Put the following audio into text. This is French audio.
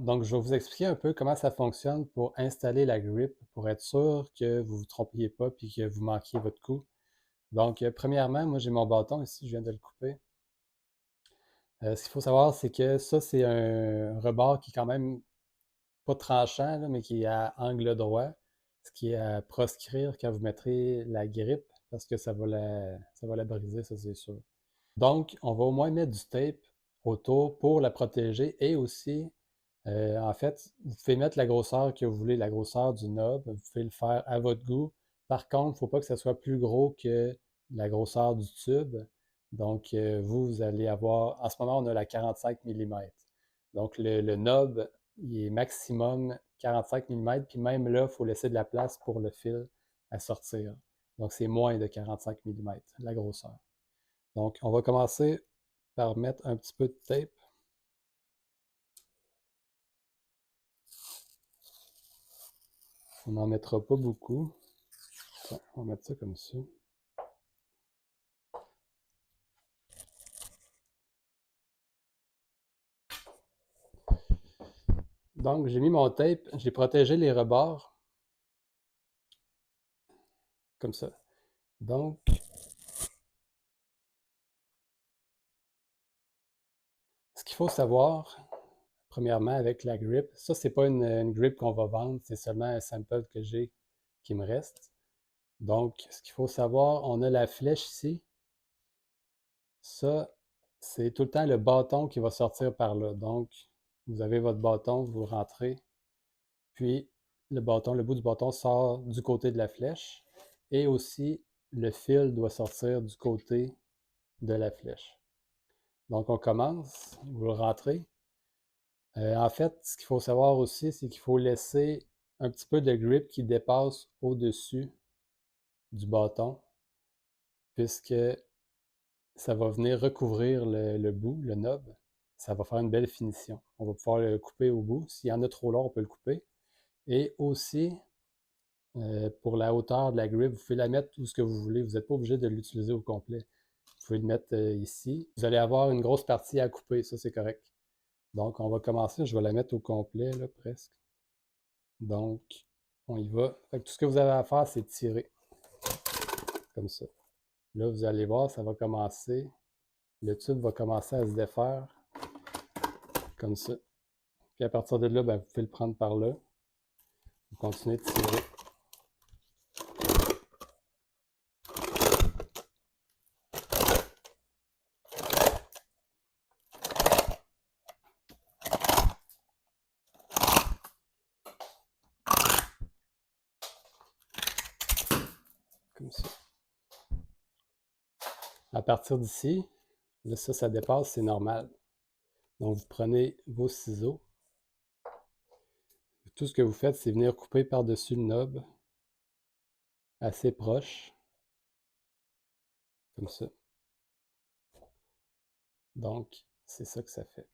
Donc je vais vous expliquer un peu comment ça fonctionne pour installer la grip, pour être sûr que vous ne vous trompiez pas et que vous manquiez votre coup. Donc, premièrement, moi j'ai mon bâton ici, je viens de le couper. Ce qu'il faut savoir, c'est que ça, c'est un rebord qui est quand même pas tranchant, là, mais qui est à angle droit, ce qui est à proscrire quand vous mettrez la grippe, parce que ça va la briser, ça c'est sûr. Donc, on va au moins mettre du tape autour pour la protéger et aussi, en fait, vous pouvez mettre la grosseur que vous voulez, la grosseur du knob, vous pouvez le faire à votre goût. Par contre, il ne faut pas que ça soit plus gros que la grosseur du tube. Donc, vous allez avoir, en ce moment, on a la 45 mm. Donc, le knob, il est maximum 45 mm, puis même là, il faut laisser de la place pour le fil à sortir. Donc, c'est moins de 45 mm, la grosseur. Donc, on va commencer par mettre un petit peu de tape. On n'en mettra pas beaucoup. Enfin, on va mettre ça comme ça. Donc, j'ai mis mon tape, j'ai protégé les rebords, comme ça. Donc, ce qu'il faut savoir, premièrement, avec la grip, ça, c'est pas une grip qu'on va vendre, c'est seulement un sample que j'ai qui me reste. Donc, ce qu'il faut savoir, on a la flèche ici. Ça, c'est tout le temps le bâton qui va sortir par là. Donc, vous avez votre bâton, vous le rentrez, puis le bâton, le bout du bâton sort du côté de la flèche et aussi le fil doit sortir du côté de la flèche. Donc on commence, vous le rentrez. En fait, ce qu'il faut savoir aussi, c'est qu'il faut laisser un petit peu de grip qui dépasse au-dessus du bâton, puisque ça va venir recouvrir le bout, le knob. Ça va faire une belle finition. On va pouvoir le couper au bout. S'il y en a trop long, on peut le couper. Et aussi, pour la hauteur de la grip, vous pouvez la mettre où ce que vous voulez. Vous n'êtes pas obligé de l'utiliser au complet. Vous pouvez le mettre ici. Vous allez avoir une grosse partie à couper, ça c'est correct. Donc on va commencer, je vais la mettre au complet, là, presque. Donc, on y va. Fait que tout ce que vous avez à faire, c'est tirer. Comme ça. Là, vous allez voir, ça va commencer. Le tube va commencer à se défaire. Comme ça. Puis à partir de là, ben, vous pouvez le prendre par là. Vous continuez de tirer. Comme ça. À partir d'ici, là, ça dépasse, c'est normal. Donc, vous prenez vos ciseaux. Tout ce que vous faites, c'est venir couper par-dessus le knob, assez proche, comme ça. Donc, c'est ça que ça fait.